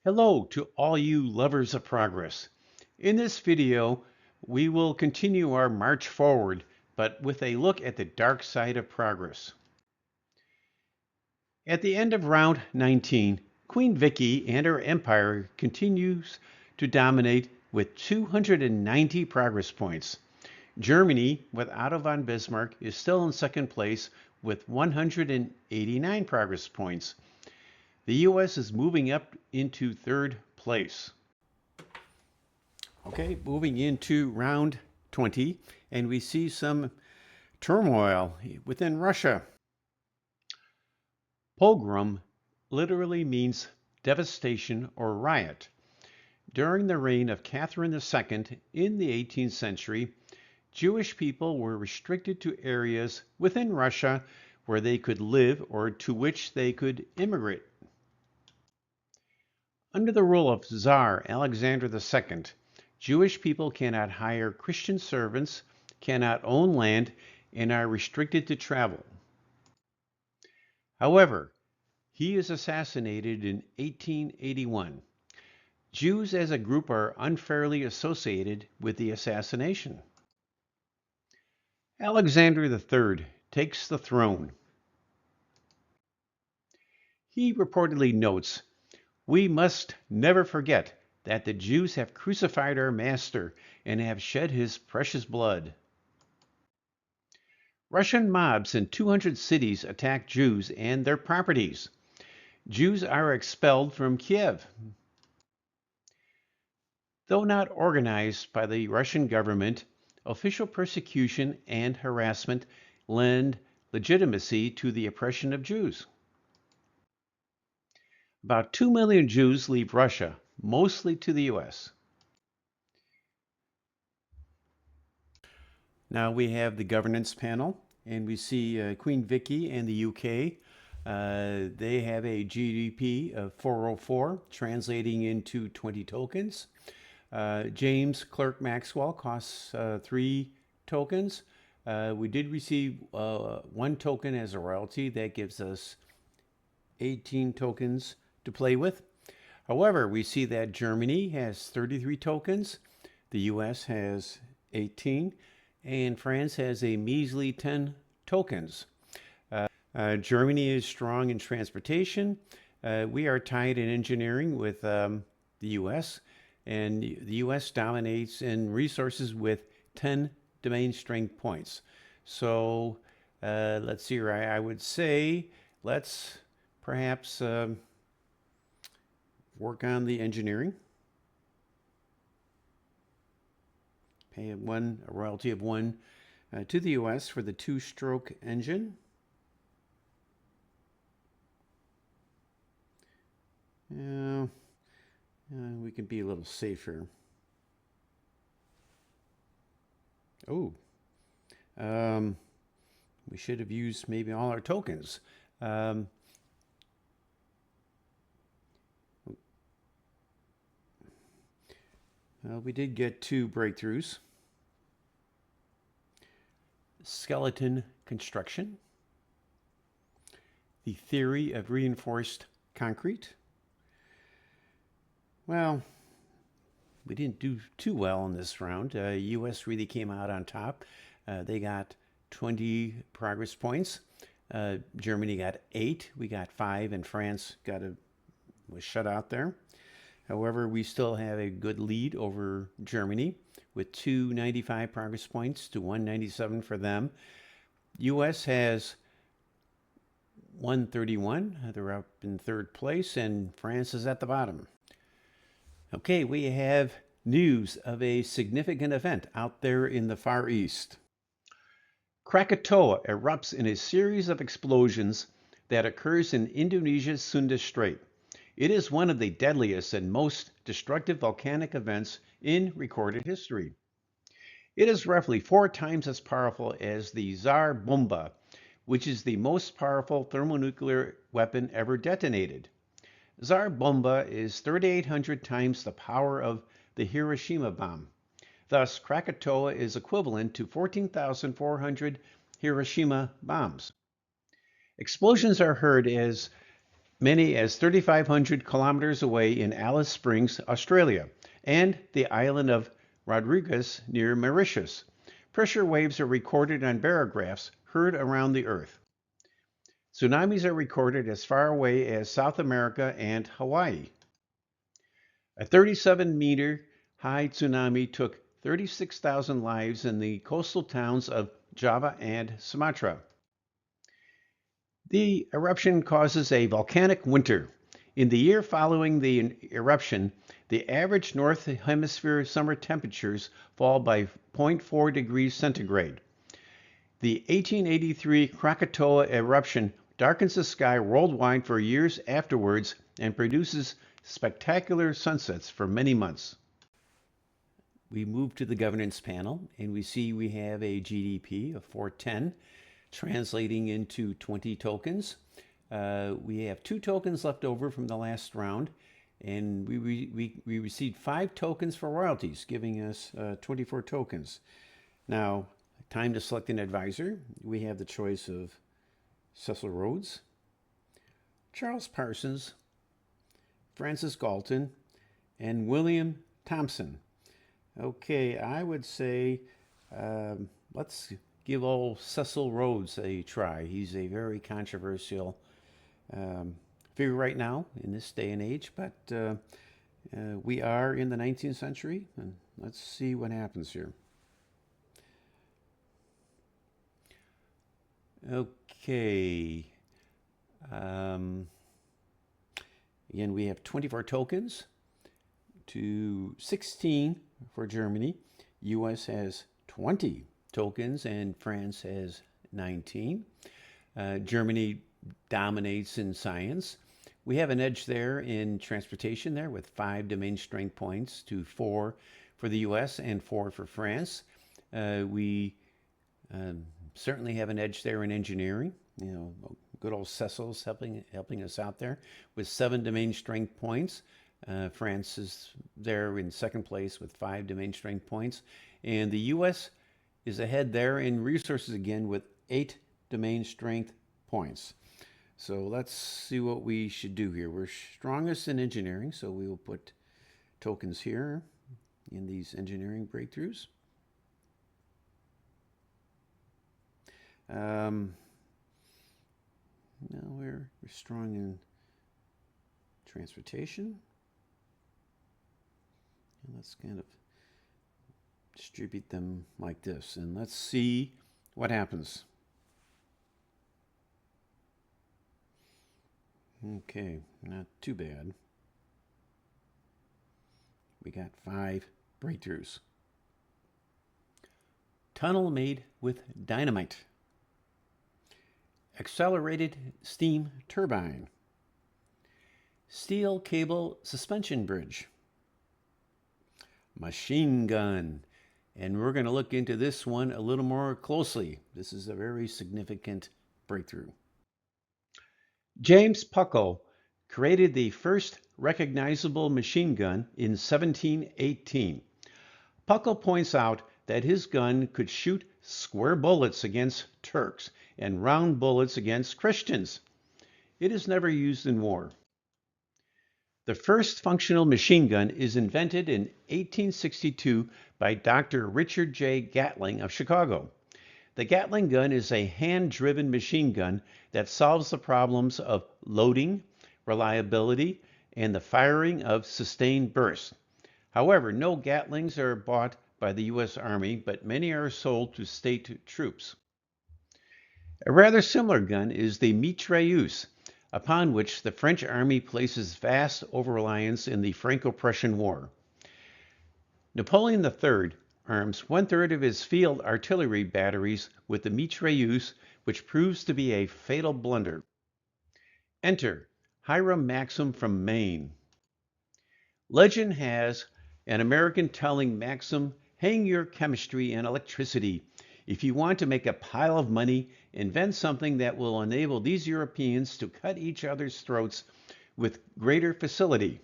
Hello to all you lovers of progress. In this video, we will continue our march forward, but with a look at the dark side of progress. At the end of round 19, Queen Vicky and her empire continues to dominate with 290 progress points. Germany, with Otto von Bismarck, is still in second place with 189 progress points. The U.S. is moving up into third place. Okay, moving into round 20, and we see some turmoil within Russia. Pogrom literally means devastation or riot. During the reign of Catherine II in the 18th century, Jewish people were restricted to areas within Russia where they could live or to which they could immigrate. Under the rule of Tsar Alexander II, Jewish people cannot hire Christian servants, cannot own land, and are restricted to travel. However, he is assassinated in 1881. Jews as a group are unfairly associated with the assassination. Alexander III takes the throne. He reportedly notes, "We must never forget that the Jews have crucified our master and have shed his precious blood." Russian mobs in 200 cities attack Jews and their properties. Jews are expelled from Kiev. Though not organized by the Russian government, official persecution and harassment lend legitimacy to the oppression of Jews. About 2 million Jews leave Russia, mostly to the U.S. Now we have the governance panel, and we see Queen Vicky and the UK. They have a GDP of 404, translating into 20 tokens. James Clerk Maxwell costs 3 tokens. We did receive 1 token as a royalty. That gives us 18 tokens to play with. However, we see that Germany has 33 tokens, the US has 18, and France has a measly 10 tokens. Germany is strong in transportation. We are tied in engineering with the US, and the US dominates in resources with 10 domain strength points. So let's see, I would say let's perhaps work on the engineering. Pay a royalty of 1 to the US for the 2-stroke engine. We can be a little safer. Oh, we should have used maybe all our tokens. We did get 2 breakthroughs. Skeleton construction. The theory of reinforced concrete. Well, we didn't do too well in this round. US really came out on top. They got 20 progress points. Germany got 8. We got 5, and France was shut out there. However, we still have a good lead over Germany with 295 progress points to 197 for them. US has 131. They're up in 3rd place, and France is at the bottom. Okay, we have news of a significant event out there in the Far East. Krakatoa erupts in a series of explosions that occurs in Indonesia's Sunda Strait. It is one of the deadliest and most destructive volcanic events in recorded history. It is roughly 4 times as powerful as the Tsar Bomba, which is the most powerful thermonuclear weapon ever detonated. Tsar Bomba is 3,800 times the power of the Hiroshima bomb. Thus, Krakatoa is equivalent to 14,400 Hiroshima bombs. Explosions are heard as many as 3,500 kilometers away in Alice Springs, Australia, and the island of Rodriguez near Mauritius. Pressure waves are recorded on barographs heard around the Earth. Tsunamis are recorded as far away as South America and Hawaii. A 37-meter high tsunami took 36,000 lives in the coastal towns of Java and Sumatra. The eruption causes a volcanic winter. In the year following the eruption, the average North Hemisphere summer temperatures fall by 0.4 degrees centigrade. The 1883 Krakatoa eruption darkens the sky worldwide for years afterwards and produces spectacular sunsets for many months. We move to the governance panel and we see we have a GDP of 410 translating into 20 tokens. We have 2 tokens left over from the last round, and we received 5 tokens for royalties, giving us 24 tokens. Now, time to select an advisor. We have the choice of Cecil Rhodes, Charles Parsons, Francis Galton, and William Thompson. Okay, I would say let's give old Cecil Rhodes a try. He's a very controversial figure right now in this day and age, but we are in the 19th century, and let's see what happens here. Okay. Again, we have 24 tokens to 16 for Germany. US has 20 tokens and France has 19. Germany dominates in science. We have an edge there in transportation there with 5 domain strength points to 4 for the US and 4 for France. We certainly have an edge there in engineering. You know, good old Cecil's helping us out there with 7 domain strength points. France is there in second place with 5 domain strength points. And the US is ahead there in resources again with 8 domain strength points. So let's see what we should do here. We're strongest in engineering, so we will put tokens here in these engineering breakthroughs. Now we're strong in transportation. And let's kind of distribute them like this. And let's see what happens. Okay, not too bad. We got 5 breakthroughs. Tunnel made with dynamite. Accelerated steam turbine. Steel cable suspension bridge. Machine gun. And we're going to look into this one a little more closely. This is a very significant breakthrough. James Puckle created the first recognizable machine gun in 1718. Puckle points out that his gun could shoot square bullets against Turks and round bullets against Christians. It is never used in war. The first functional machine gun is invented in 1862 by Dr. Richard J. Gatling of Chicago. The Gatling gun is a hand-driven machine gun that solves the problems of loading, reliability, and the firing of sustained bursts. However, no Gatlings are bought by the U.S. Army, but many are sold to state troops. A rather similar gun is the mitrailleuse, upon which the French Army places vast over-reliance in the Franco-Prussian War. Napoleon III arms 1/3 of his field artillery batteries with the mitrailleuse, which proves to be a fatal blunder. Enter Hiram Maxim from Maine. Legend has an American telling Maxim, "Hang your chemistry and electricity. If you want to make a pile of money, invent something that will enable these Europeans to cut each other's throats with greater facility."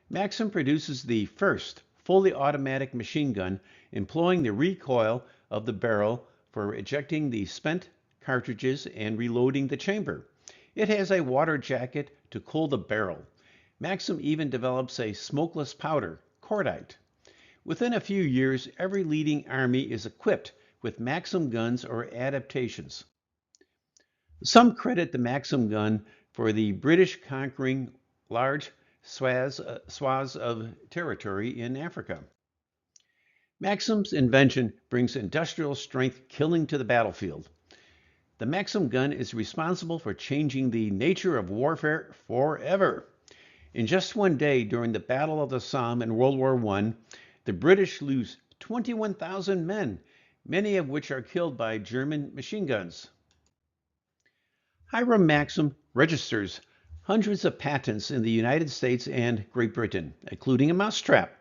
Maxim produces the first fully automatic machine gun, employing the recoil of the barrel for ejecting the spent cartridges and reloading the chamber. It has a water jacket to cool the barrel. Maxim even develops a smokeless powder, cordite. Within a few years, every leading army is equipped with Maxim guns or adaptations. Some credit the Maxim gun for the British conquering large swaths of territory in Africa. Maxim's invention brings industrial strength killing to the battlefield. The Maxim gun is responsible for changing the nature of warfare forever. In just one day during the Battle of the Somme in World War I, the British lose 21,000 men, many of which are killed by German machine guns. Hiram Maxim registers hundreds of patents in the United States and Great Britain, including a mousetrap.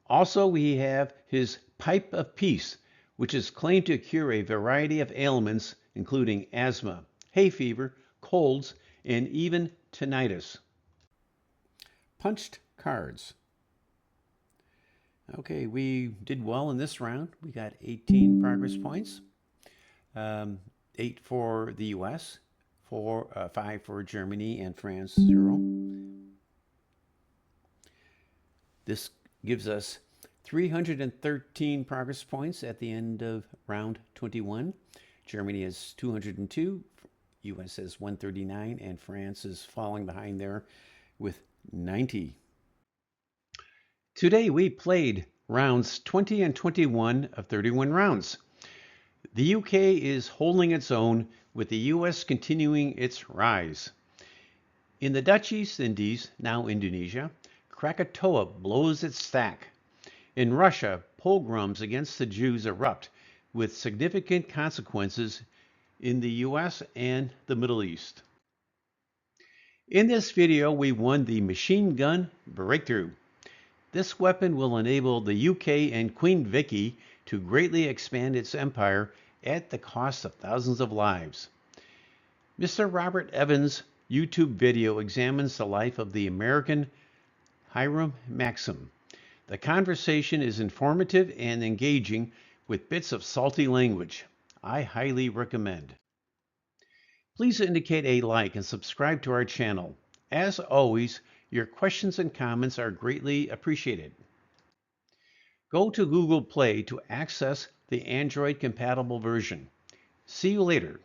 Also, we have his pipe of peace, which is claimed to cure a variety of ailments, including asthma, hay fever, colds, and even tinnitus. Punched cards. Okay, we did well in this round. We got 18 progress points, 8 for the US, 5 for Germany, and France 0. This gives us 313 progress points at the end of round 21. Germany has 202, US has 139, and France is falling behind there with 90. Today we played rounds 20 and 21 of 31 rounds. The UK is holding its own, with the US continuing its rise. In the Dutch East Indies, now Indonesia, Krakatoa blows its stack. In Russia, pogroms against the Jews erupt, with significant consequences in the US and the Middle East. In this video, we won the machine gun breakthrough. This weapon will enable the UK and Queen Vicky to greatly expand its empire at the cost of thousands of lives. Mr. Robert Evans' YouTube video examines the life of the American Hiram Maxim. The conversation is informative and engaging with bits of salty language. I highly recommend. Please indicate a like and subscribe to our channel. As always, your questions and comments are greatly appreciated. Go to Google Play to access the Android-compatible version. See you later.